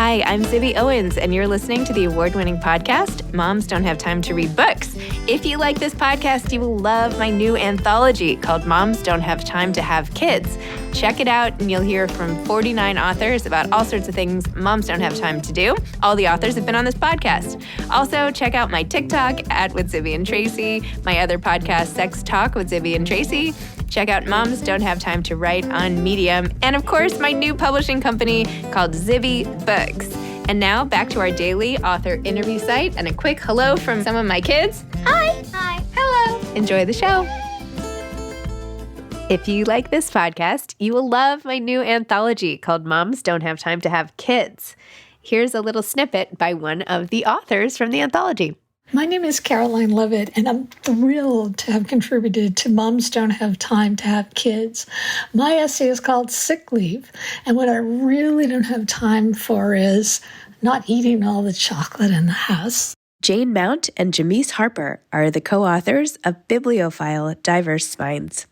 Hi, I'm Zibby Owens, and you're listening to the award-winning podcast, Moms Don't Have Time to Read Books. If you like this podcast, you will love my new anthology called Moms Don't Have Time to Have Kids. Check it out, and you'll hear from 49 authors about all sorts of things moms don't have time to do. All the authors have been on this podcast. Also, check out my TikTok with Zibby and Tracy, my other podcast, Sex Talk with Zibby and Tracy. Check out Moms Don't Have Time to Write on Medium. And of course, my new publishing company called Zibby Books. And now back to our daily author interview site and a quick hello from some of my kids. Hi. Hi. Hello. Enjoy the show. If you like this podcast, you will love my new anthology called Moms Don't Have Time to Have Kids. Here's a little snippet by one of the authors from the anthology. My name is Caroline Levitt, and I'm thrilled to have contributed to Moms Don't Have Time to Have Kids. My essay is called Sick Leave, and what I really don't have time for is not eating all the chocolate in the house. Jane Mount and Jamise Harper are the co-authors of Bibliophile, Diverse Spines.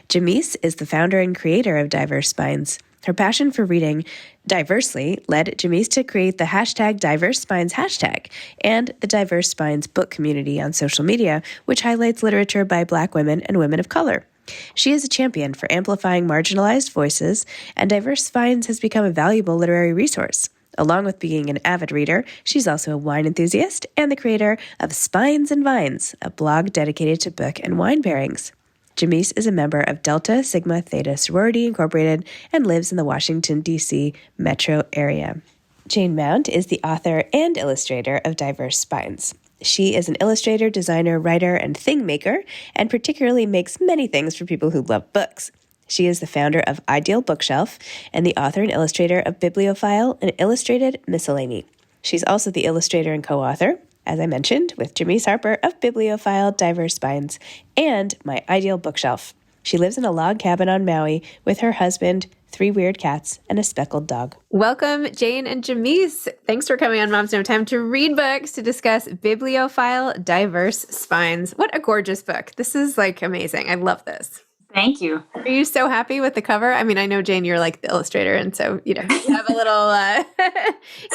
Jamise is the founder and creator of Diverse Spines. Her passion for reading diversely led Jamise to create the hashtag Diverse Spines hashtag and the Diverse Spines book community on social media, which highlights literature by Black women and women of color. She is a champion for amplifying marginalized voices, and Diverse Spines has become a valuable literary resource. Along with being an avid reader, she's also a wine enthusiast and the creator of Spines and Vines, a blog dedicated to book and wine pairings. Jamise is a member of Delta Sigma Theta Sorority Incorporated and lives in the Washington, D.C. metro area. Jane Mount is the author and illustrator of Diverse Spines. She is an illustrator, designer, writer, and thing maker, and particularly makes many things for people who love books. She is the founder of Ideal Bookshelf and the author and illustrator of Bibliophile, an illustrated miscellany. She's also the illustrator and co-author, as I mentioned, with Jamise Harper of Bibliophile, Diverse Spines, and My Ideal Bookshelf. She lives in a log cabin on Maui with her husband, 3 weird cats, and a speckled dog. Welcome, Jane and Jamise. Thanks for coming on Moms Don't Have Time to Read Books to discuss Bibliophile, Diverse Spines. What a gorgeous book. This is amazing. I love this. Thank you. Are you so happy with the cover? I mean, I know, Jane, you're like the illustrator, and so, you have a little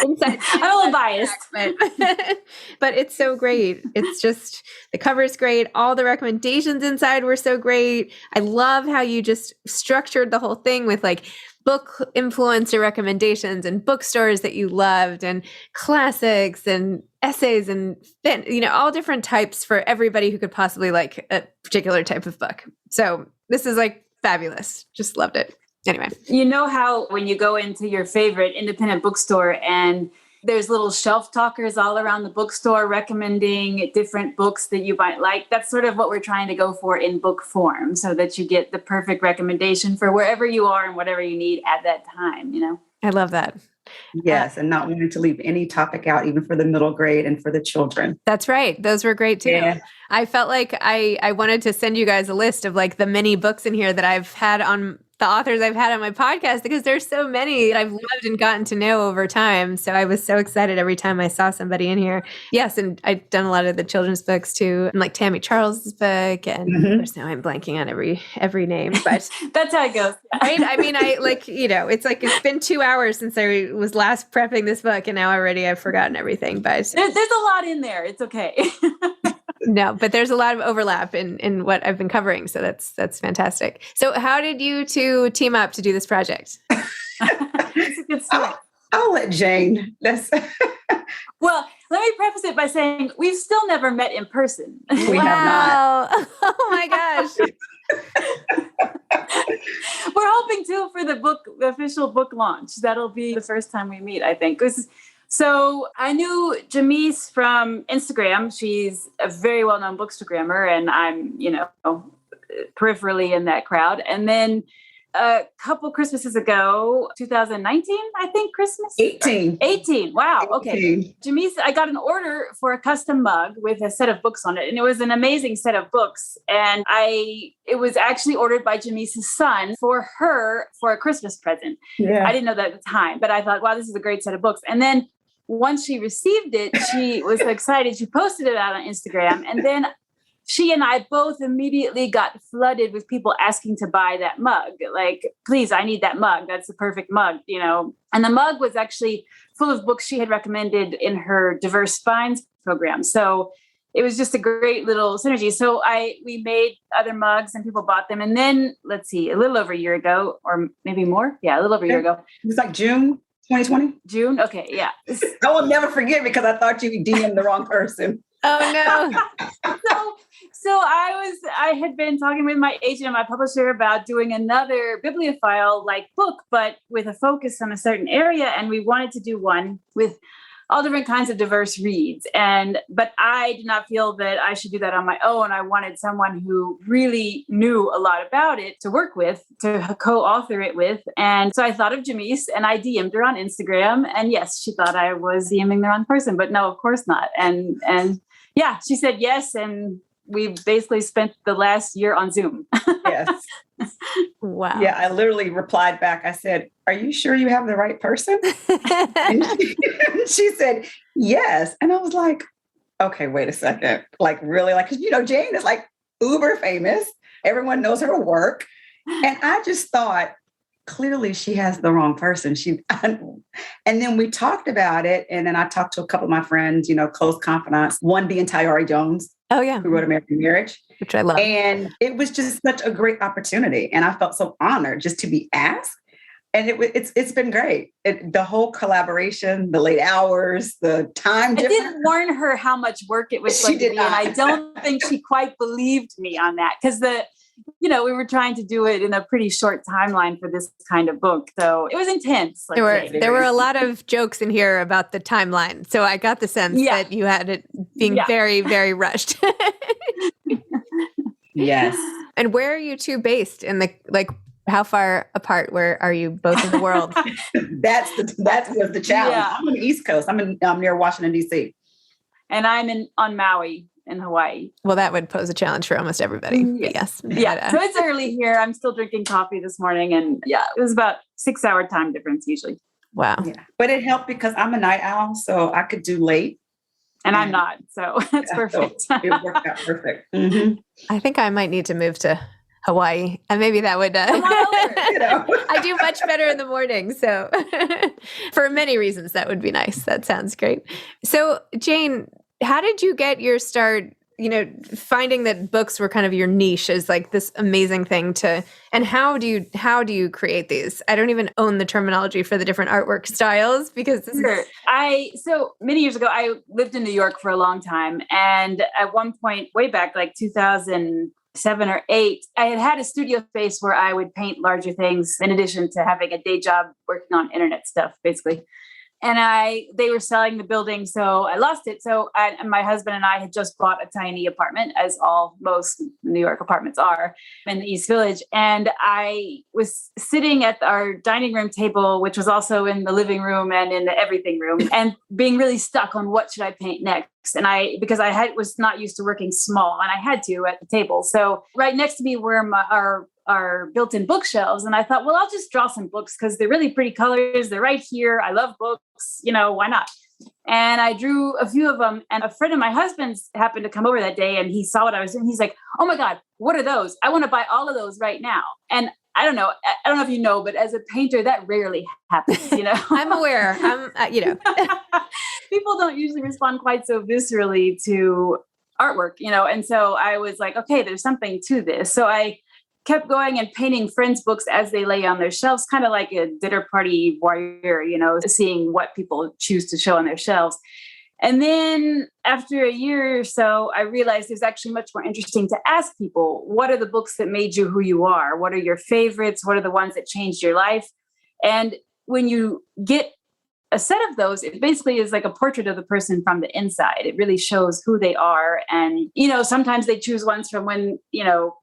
insight. I'm a little biased. But it's so great. It's just, the cover's great. All the recommendations inside were so great. I love how you just structured the whole thing with book influencer recommendations and bookstores that you loved and classics and essays and all different types for everybody who could possibly like a particular type of book. So this is fabulous. Just loved it. Anyway. You know how when you go into your favorite independent bookstore and there's little shelf talkers all around the bookstore recommending different books that you might like? That's sort of what we're trying to go for in book form, so that you get the perfect recommendation for wherever you are and whatever you need at that time, I love that. Yes, and not wanting to leave any topic out, even for the middle grade and for the children. That's right. Those were great too. Yeah. I felt like I wanted to send you guys a list of the many books in here that I've had on the authors I've had on my podcast, because there's so many that I've loved and gotten to know over time. So I was so excited every time I saw somebody in here. Yes, and I've done a lot of the children's books too, and Tammy Charles's book, and of course now I'm blanking on every name, but that's how it goes. Right? I mean, it's been 2 hours since I was last prepping this book, and now already I've forgotten everything. But there's a lot in there. It's okay. No, but there's a lot of overlap in what I've been covering. So that's fantastic. So how did you two team up to do this project? That's a good story. I'll let Jane. Well, let me preface it by saying we've still never met in person. We have not. Oh my gosh. We're hoping to for the official book launch. That'll be the first time we meet, I think. So I knew Jamise from Instagram. She's a very well-known bookstagrammer, and I'm, peripherally in that crowd. And then a couple Christmases ago, 2019, I think Christmas? 18. Wow. 18. Okay. Jamise, I got an order for a custom mug with a set of books on it. And it was an amazing set of books. And it was actually ordered by Jamise's son for her for a Christmas present. Yeah. I didn't know that at the time, but I thought, wow, this is a great set of books. And then once she received it, she was excited. She posted it out on Instagram. And then she and I both immediately got flooded with people asking to buy that mug. Like, please, I need that mug. That's the perfect mug, And the mug was actually full of books she had recommended in her Diverse Spines program. So it was just a great little synergy. So we made other mugs and people bought them. And then, let's see, a little over a year ago, or maybe more. Yeah, a little over a year ago. It was like June 2020. June? Okay, yeah. I will never forget because I thought you DM'd the wrong person. Oh, no. So I had been talking with my agent and my publisher about doing another Bibliophile-like book, but with a focus on a certain area. And we wanted to do one with all different kinds of diverse reads. But I did not feel that I should do that on my own. I wanted someone who really knew a lot about it to work with, to co-author it with. And so I thought of Jamise and I DM'd her on Instagram. And yes, she thought I was DMing the wrong person, but no, of course not. And yeah, she said yes. And we basically spent the last year on Zoom. Yes. Wow. Yeah, I literally replied back. I said, "Are you sure you have the right person?" And she said, "Yes." And I was like, okay, wait a second. Like, really? Like, 'cause, Jane is like uber famous. Everyone knows her work. And I just thought, clearly she has the wrong person. And then we talked about it. And then I talked to a couple of my friends, close confidants, one being Tayari Jones. Oh, yeah. Who wrote American Marriage. Which I love. And it was just such a great opportunity. And I felt so honored just to be asked. And it's been great. The whole collaboration, the late hours, the time difference. I did warn her how much work it was going to be. And I don't think she quite believed me on that because we were trying to do it in a pretty short timeline for this kind of book. So it was intense. There were a lot of jokes in here about the timeline. So I got the sense that you had it being very, very rushed. Yes. And where are you two based in how far apart are you both in the world? That was the challenge. Yeah. I'm on the East Coast. I'm near Washington, D.C. And I'm on Maui in Hawaii. Well, that would pose a challenge for almost everybody. Yes. Yeah. So it's early here. I'm still drinking coffee this morning. And it was about 6-hour time difference usually. Wow. Yeah. But it helped because I'm a night owl, so I could do late. And I'm not. So that's perfect. So it worked out perfect. Mm-hmm. I think I might need to move to Hawaii, and maybe that would. I do much better in the morning, so for many reasons, that would be nice. That sounds great. So, Jane, how did you get your start? Finding that books were kind of your niche is like this amazing thing and how do you create these? I don't even own the terminology for the different artwork styles because so many years ago, I lived in New York for a long time. And at one point way back, like 2007 or 8, I had a studio space where I would paint larger things in addition to having a day job working on internet stuff, basically. And they were selling the building, so I lost it. So and my husband and I had just bought a tiny apartment, as most New York apartments are, in the East Village. And I was sitting at our dining room table, which was also in the living room and in the everything room, and being really stuck on what should I paint next. And because I was not used to working small, and I had to at the table. So right next to me were our built-in bookshelves. And I thought, well, I'll just draw some books because they're really pretty colors. They're right here. I love books, why not? And I drew a few of them. And a friend of my husband's happened to come over that day and he saw what I was doing. He's like, "Oh my God, what are those? I want to buy all of those right now." And I don't know if you know, but as a painter, that rarely happens, I'm aware. People don't usually respond quite so viscerally to artwork, and so I was like, okay, there's something to this. So I kept going and painting friends' books as they lay on their shelves, kind of like a dinner party warrior, seeing what people choose to show on their shelves. And then after a year or so, I realized it's actually much more interesting to ask people, what are the books that made you who you are? What are your favorites? What are the ones that changed your life? And when you get a set of those, it basically is like a portrait of the person from the inside. It really shows who they are. And, sometimes they choose ones from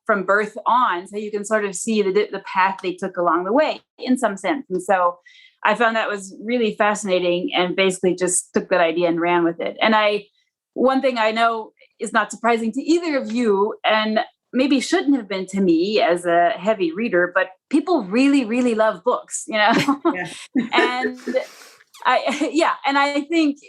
from birth on, so you can sort of see the path they took along the way in some sense. And so I found that was really fascinating and basically just took that idea and ran with it. And one thing I know is not surprising to either of you, and maybe shouldn't have been to me as a heavy reader, but people really, really love books, Yeah. And And I think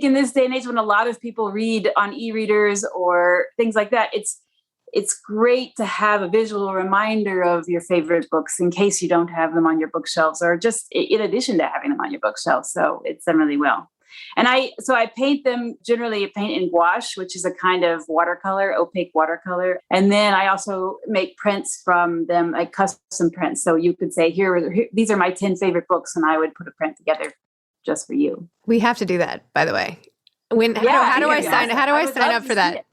in this day and age when a lot of people read on e-readers or things like that, it's great to have a visual reminder of your favorite books in case you don't have them on your bookshelves, or just in addition to having them on your bookshelves. So it's done really well. And I paint them, generally I paint in gouache, which is a kind of watercolor, opaque watercolor. And then I also make prints from them, like custom prints. So you could say, here these are my 10 favorite books, and I would put a print together just for you. We have to do that, by the way. How do I sign up for that?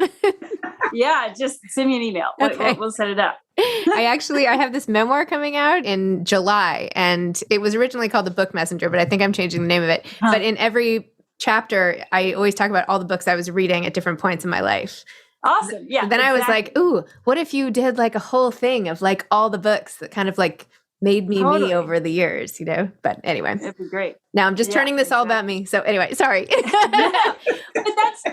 Yeah, just send me an email. Okay. We'll set it up. I have this memoir coming out in July, and it was originally called The Book Messenger, but I think I'm changing the name of it. But in every chapter, I always talk about all the books I was reading at different points in my life. Awesome. Yeah. So then I was like, ooh, what if you did like a whole thing of like all the books that kind of like made me me over the years, you know? But anyway. It'd be great. Now I'm just turning this all about me. So anyway, sorry. But that's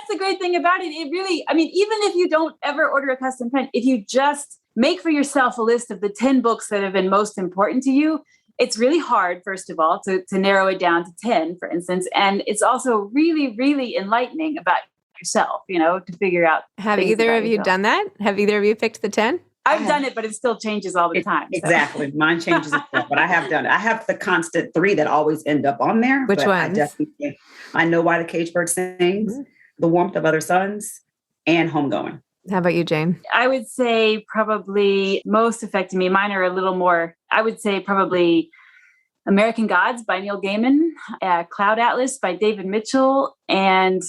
the great thing about it. It really, even if you don't ever order a custom print, if you just make for yourself a list of the 10 books that have been most important to you, it's really hard, first of all, to narrow it down to 10, for instance. And it's also really, really enlightening about yourself, to figure out. Have either of you done that? Have either of you picked the 10? I've done it, but it still changes all the time. So. Exactly. Mine changes as well, but I have done it. I have the constant 3 that always end up on there. Which ones? I Know Why the Caged Bird Sings, The Warmth of Other Suns, and Homegoing. How about you, Jane? I would say probably most affected me. Mine are a little more, I would say probably American Gods by Neil Gaiman, Cloud Atlas by David Mitchell, and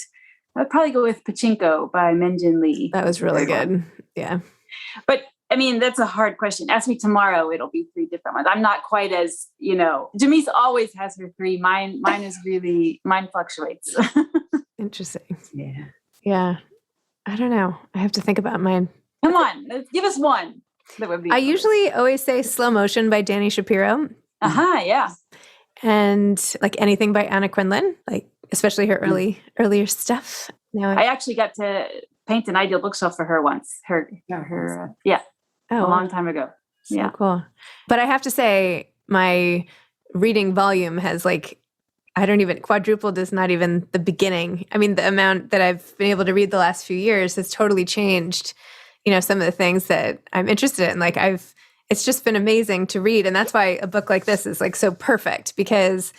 I'd probably go with Pachinko by Minjin Lee. That was really good. Yeah. But that's a hard question. Ask me tomorrow, it'll be 3 different ones. I'm not quite as, Jamise always has her 3. Mine fluctuates. Interesting. Yeah. Yeah. I don't know. I have to think about mine. Come on, give us one. That would be. I usually always say Slow Motion by Dani Shapiro. Yeah. And like anything by Anna Quindlen, like especially her earlier stuff. I actually got to paint an ideal bookshelf for her once. A long time ago. So cool. But I have to say, my reading volume has quadrupled is not even the beginning. The amount that I've been able to read the last few years has totally changed, some of the things that I'm interested in. It's just been amazing to read. And that's why a book like this is like so perfect, because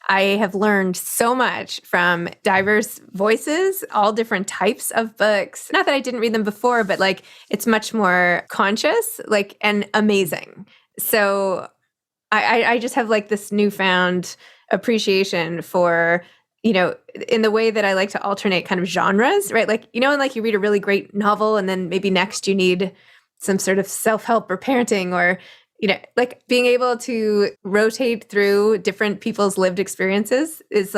I have learned so much from diverse voices, all different types of books. Not that I didn't read them before, but it's much more conscious, and amazing. So I just have this newfound appreciation for, in the way that I like to alternate kind of genres, right? And you read a really great novel and then maybe next you need some sort of self-help or parenting or, being able to rotate through different people's lived experiences is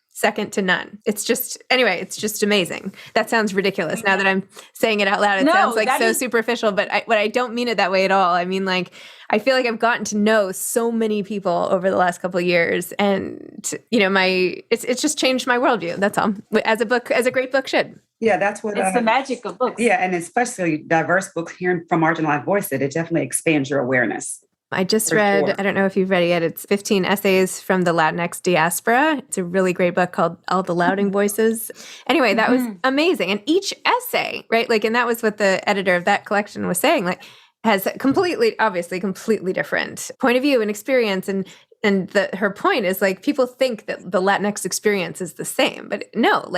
second to none. It's just amazing. That sounds ridiculous. Now that I'm saying it out loud, it sounds so superficial, but I don't mean it that way at all. I mean, I feel like I've gotten to know so many people over the last couple of years, and it's just changed my worldview. That's all. As a great book should. Yeah, that's what it's the magic of books. Yeah, and especially diverse books, hearing from marginalized voices, it definitely expands your awareness. I just read, I don't know if you've read it yet, it's 15 essays from the Latinx diaspora. It's a really great book called All the Louding Voices. Anyway, that was amazing. And each essay, right, and that was what the editor of that collection was saying, has obviously completely different point of view and experience. And her point is people think that the Latinx experience is the same, but no,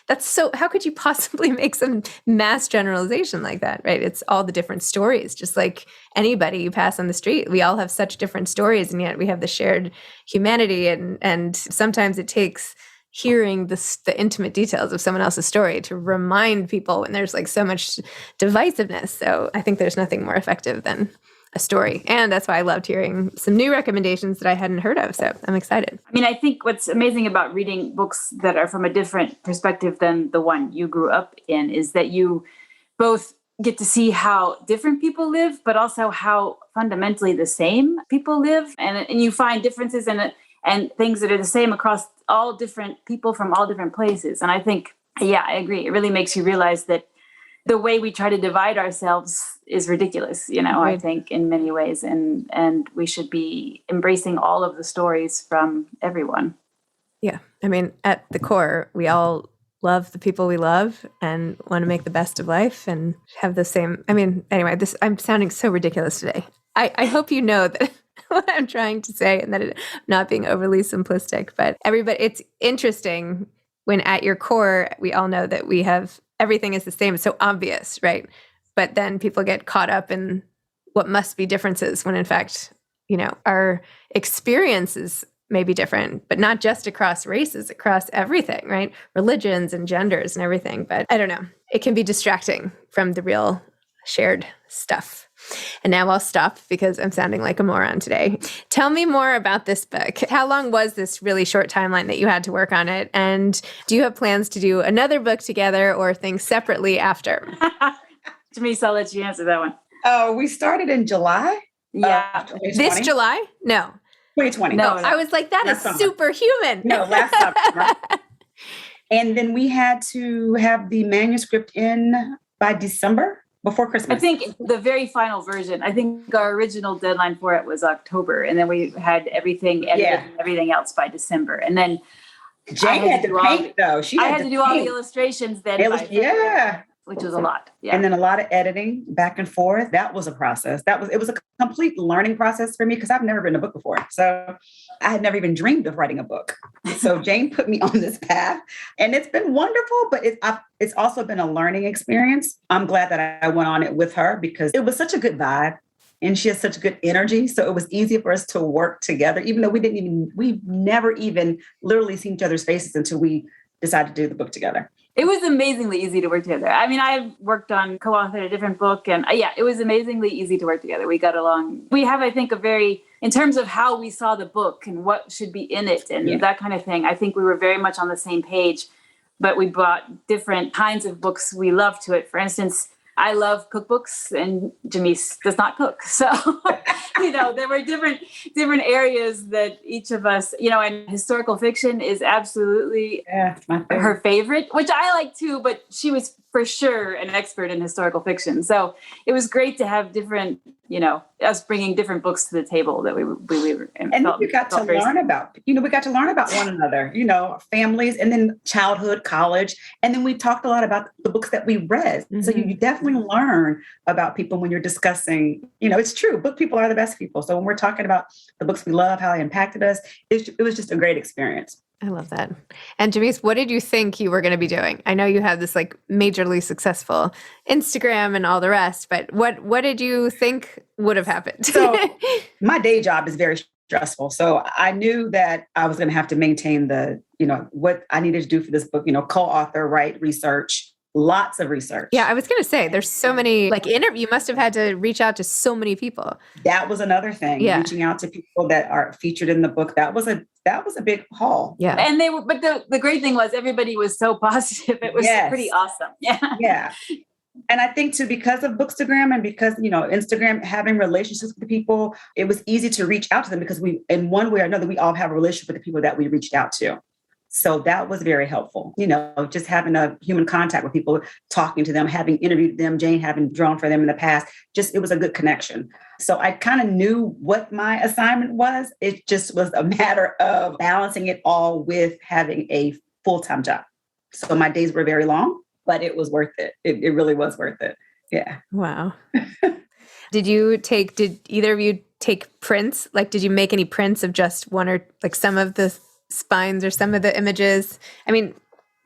that's so, how could you possibly make some mass generalization like that, right? It's all the different stories, just like anybody you pass on the street. We all have such different stories, and yet we have the shared humanity. And sometimes it takes hearing the intimate details of someone else's story to remind people when there's so much divisiveness. So I think there's nothing more effective than a story. And that's why I loved hearing some new recommendations that I hadn't heard of. So I'm excited. I think what's amazing about reading books that are from a different perspective than the one you grew up in is that you both get to see how different people live, but also how fundamentally the same people live. And you find differences and things that are the same across all different people from all different places. And I think, I agree. It really makes you realize that the way we try to divide ourselves is ridiculous, I think in many ways. And we should be embracing all of the stories from everyone. Yeah. I mean, at the core, we all love the people we love and want to make the best of life and have the same. I mean, anyway, I'm sounding so ridiculous today. I hope you know that what I'm trying to say and that I'm not being overly simplistic, but it's interesting when at your core, we all know that everything is the same. It's so obvious, right? But then people get caught up in what must be differences when in fact, our experiences may be different, but not just across races, across everything, right? Religions and genders and everything. But I don't know. It can be distracting from the real shared stuff. And now I'll stop because I'm sounding like a moron today. Tell me more about this book. How long was this really short timeline that you had to work on it? And do you have plans to do another book together or things separately after? Jamise, I'll let you answer that one. Oh, we started in July? Yeah. This July? No. 2020. No. I was like, that is superhuman. No, last summer. And then we had to have the manuscript in by December, before Christmas. I think the very final version, I think our original deadline for it was October. And then we had everything edited and everything else by December. And then Jane had to paint, though. I had to do all the illustrations then. Which was a lot. Yeah. And then a lot of editing back and forth. That was a process. It was a complete learning process for me because I've never written a book before. So I had never even dreamed of writing a book. So Jane put me on this path and it's been wonderful, but it's also been a learning experience. I'm glad that I went on it with her because it was such a good vibe and she has such good energy. So it was easy for us to work together, even though we've never even literally seen each other's faces until we decided to do the book together. It was amazingly easy to work together. I mean, I've worked on co-authored a different book and it was amazingly easy to work together. We got along. We have, I think, in terms of how we saw the book and what should be in it and that kind of thing, I think we were very much on the same page, but we brought different kinds of books we love to it. For instance, I love cookbooks and Jamise does not cook. So, there were different areas that each of us, and historical fiction is absolutely her favorite, which I like too, but she was for sure an expert in historical fiction. So it was great to have different, us bringing different books to the table that we were. And then we got to learn about, we got to learn about one another, families and then childhood, college. And then we talked a lot about the books that we read. Mm-hmm. So you definitely learn about people when you're discussing, it's true. Book people are the best people. So when we're talking about the books we love, how they impacted us, it was just a great experience. I love that. And Jamise, what did you think you were going to be doing? I know you had this majorly successful Instagram and all the rest, but what did you think would have happened? So my day job is very stressful. So I knew that I was going to have to maintain the, what I needed to do for this book, co-author, write, research, lots of research. Yeah, I was going to say, there's so many, you must have had to reach out to so many people. That was another thing, reaching out to people that are featured in the book. That was a big haul. Yeah. And but the great thing was everybody was so positive. It was pretty awesome. Yeah. Yeah. And I think too, because of Bookstagram and because, Instagram, having relationships with the people, it was easy to reach out to them because we, in one way or another, we all have a relationship with the people that we reached out to. So that was very helpful, just having a human contact with people, talking to them, having interviewed them, Jane having drawn for them in the past, it was a good connection. So I kind of knew what my assignment was. It just was a matter of balancing it all with having a full-time job. So my days were very long, but it was worth it. It really was worth it. Yeah. Wow. Did either of you take prints? Did you make any prints of just one or some of the spines or some of the images? I mean,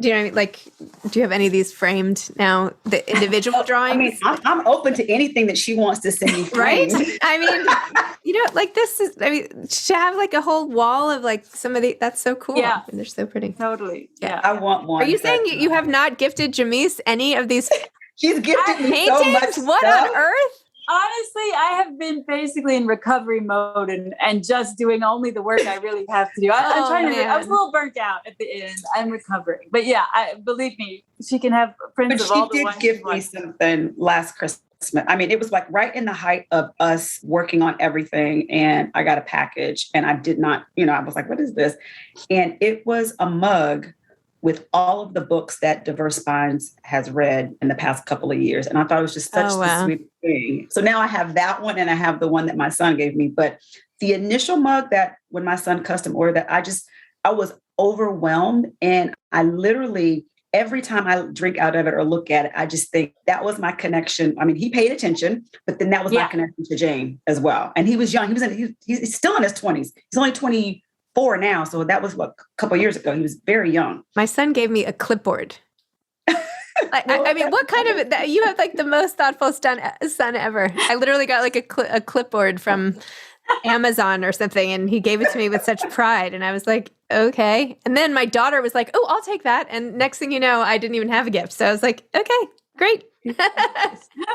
do you know what I mean? Do you have any of these framed now, the individual drawings? I mean, I'm open to anything that she wants to send me framed. Right? I mean, this is, to have a whole wall of some of that's so cool. Yeah. And they're so pretty. Totally. Yeah. I want one. Are you saying you have not gifted Jamise any of these She's gifted me paintings? So much What stuff. on earth? Honestly, I have been basically in recovery mode and just doing only the work I really have to do. I'm trying to. I was a little burnt out at the end. I'm recovering, but yeah, believe me, she can have prints of all the ones. She did give me something last Christmas. I mean, it was right in the height of us working on everything, and I got a package, and I did not. I was like, "What is this?" And it was a mug with all of the books that Diverse Spines has read in the past couple of years. And I thought it was just such the sweet thing. So now I have that one and I have the one that my son gave me. But the initial mug that when my son custom ordered that, I was overwhelmed. And I literally, every time I drink out of it or look at it, I just think that was my connection. I mean, he paid attention, but then that was my connection to Jane as well. And he was young. He's still in his 20s. He's only 24 now. So that was a couple of years ago. He was very young. My son gave me a clipboard. I mean, what kind of, you have like the most thoughtful son ever. I literally got like a clipboard from Amazon or something, and he gave it to me with such pride. And I was like, okay. And then my daughter was like, oh, I'll take that. And next thing you know, I didn't even have a gift. So I was like, okay, great.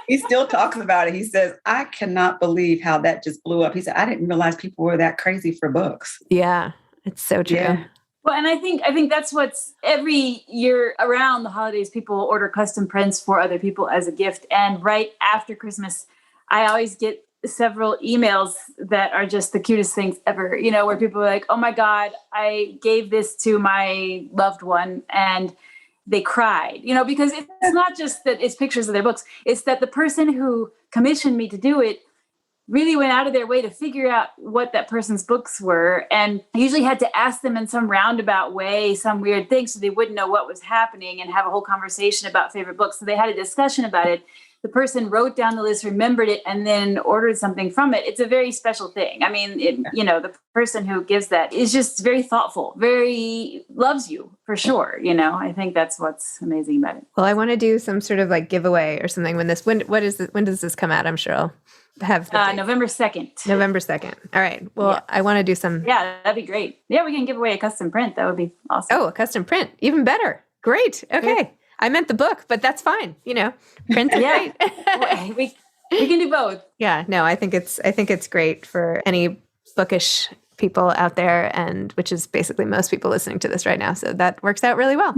He still talks about it. He says, I cannot believe how that just blew up. He said, I didn't realize people were that crazy for books. Yeah, it's so true. Yeah. Well, and I think that's what's every year around the holidays, people order custom prints for other people as a gift. And right after Christmas, I always get several emails that are just the cutest things ever, where people are like, oh my God, I gave this to my loved one and they cried, because it's not just that it's pictures of their books. It's that the person who commissioned me to do it really went out of their way to figure out what that person's books were. And I usually had to ask them in some roundabout way, some weird thing, so they wouldn't know what was happening and have a whole conversation about favorite books. So they had a discussion about it. The person wrote down the list, remembered it, and then ordered something from it. It's a very special thing. I mean, the person who gives that is just very thoughtful, very loves you for sure. I think that's what's amazing about it. Well, I want to do some sort of like giveaway or something when does this come out? I'm sure I'll have November 2nd. November 2nd. All right. Well, I want to do some. Yeah, that'd be great. Yeah, we can give away a custom print. That would be awesome. Oh, a custom print. Even better. Great. Okay. Great. I meant the book, but that's fine. Print is great. we can do both. Yeah, no, I think it's great for any bookish people out there, and which is basically most people listening to this right now. So that works out really well.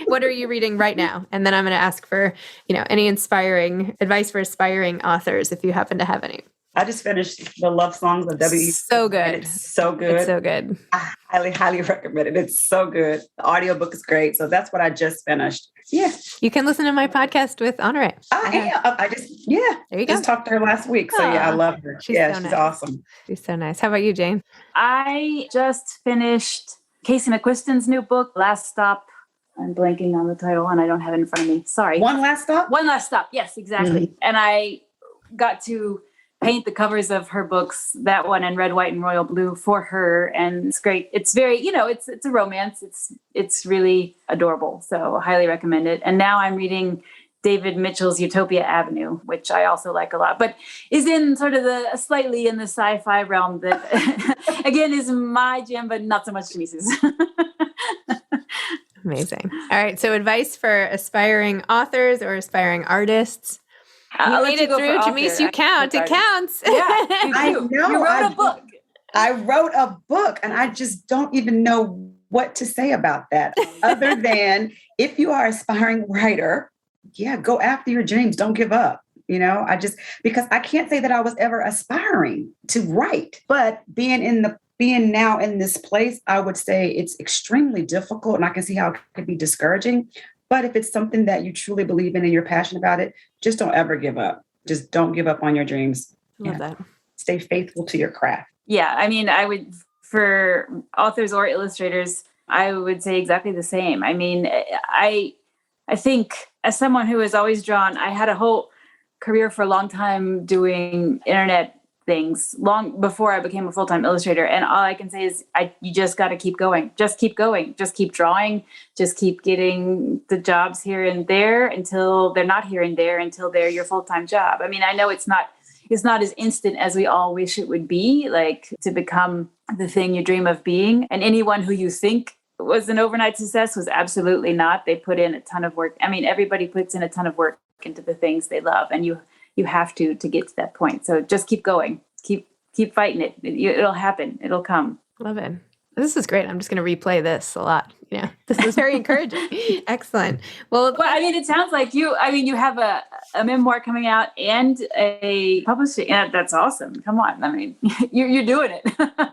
What are you reading right now? And then I'm going to ask for, any inspiring advice for aspiring authors if you happen to have any. I just finished the Love Songs of W. So good. It's so good. It's so good. I highly, highly recommend it. It's so good. The audiobook is great. So that's what I just finished. Yeah. You can listen to my podcast with Honore. I There you go. just talked to her last week. So I love her. She's She's awesome. She's so nice. How about you, Jane? I just finished Casey McQuiston's new book, Last Stop. I'm blanking on the title and I don't have it in front of me. Sorry. One Last Stop? One Last Stop. Yes, exactly. Mm-hmm. And I got to paint the covers of her books, that one in red, white, and royal blue for her. And it's great. It's very, it's a romance. It's really adorable. So I highly recommend it. And now I'm reading David Mitchell's Utopia Avenue, which I also like a lot, but is in sort of slightly in the sci-fi realm that again is my jam, but not so much Jamise's. Amazing. All right. So advice for aspiring authors or aspiring artists. You made it through, Jamise. You count. It counts. Yeah, I know. You wrote a book. I wrote a book, and I just don't even know what to say about that, other than if you are an aspiring writer, go after your dreams. Don't give up. Because I can't say that I was ever aspiring to write, but being now in this place, I would say it's extremely difficult, and I can see how it could be discouraging. But if it's something that you truly believe in and you're passionate about it, just don't ever give up. Just don't give up on your dreams. Love that. Stay faithful to your craft. Yeah. I mean, I would, for authors or illustrators, I would say exactly the same. I mean, I think as someone who has always drawn, I had a whole career for a long time doing internet things long before I became a full-time illustrator. And all I can say is you just got to keep going. Just keep going. Just keep drawing. Just keep getting the jobs here and there until they're not here and there, until they're your full-time job. I mean, I know it's not as instant as we all wish it would be, like to become the thing you dream of being. And anyone who you think was an overnight success was absolutely not. They put in a ton of work. I mean, everybody puts in a ton of work into the things they love, and you have to get to that point. So just keep going, keep fighting it. It'll happen. It'll come. Love it. This is great. I'm just going to replay this a lot. This is very encouraging. Excellent. Well, I mean, it sounds like you have a memoir coming out and a publishing. Yeah, that's awesome. Come on. I mean, you're doing it.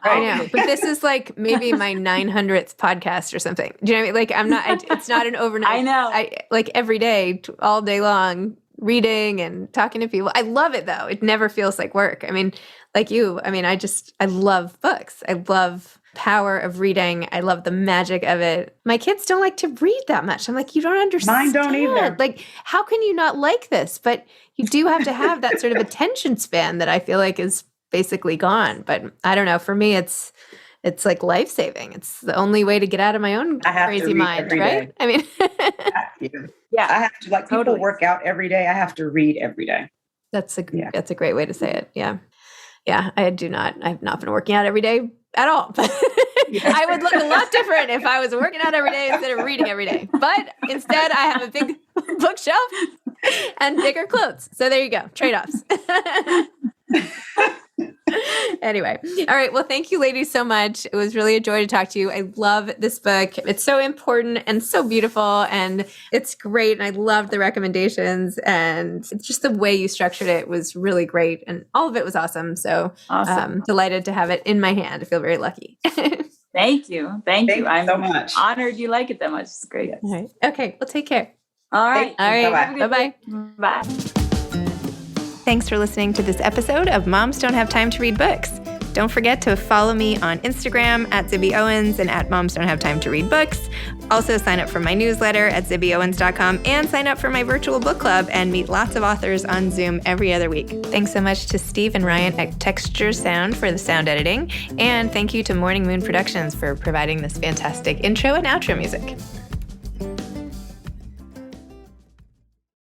I know, but this is like maybe my 900th podcast or something. Do you know what I mean? Like it's not an overnight. I know. Like every day, all day long, reading and talking to people. I love it though. It never feels like work. I mean, like you, I love books. I love power of reading. I love the magic of it. My kids don't like to read that much. I'm like, you don't understand. Mine don't either. Like, how can you not like this? But you do have to have that sort of attention span that I feel like is basically gone. But I don't know. For me, it's like life-saving. It's the only way to get out of my own crazy mind, right? I mean, yeah, I have to, like, people work out every day. I have to read every day. That's a great way to say it. Yeah. Yeah. I've not been working out every day at all. But I would look a lot different if I was working out every day instead of reading every day. But instead, I have a big bookshelf and bigger clothes. So there you go. Trade-offs. Anyway. All right. Well, thank you, ladies, so much. It was really a joy to talk to you. I love this book. It's so important and so beautiful, and it's great. And I loved the recommendations, and it's just the way you structured it was really great. And all of it was awesome. So delighted to have it in my hand. I feel very lucky. Thank you. Thank you. I'm so much honored you like it that much. It's great. All right. Okay. Well, take care. All right. Bye-bye. Bye. Thanks for listening to this episode of Moms Don't Have Time to Read Books. Don't forget to follow me on Instagram at Zibby Owens and at Moms Don't Have Time to Read Books. Also sign up for my newsletter at zibbyowens.com and sign up for my virtual book club and meet lots of authors on Zoom every other week. Thanks so much to Steve and Ryan at Texture Sound for the sound editing. And thank you to Morning Moon Productions for providing this fantastic intro and outro music.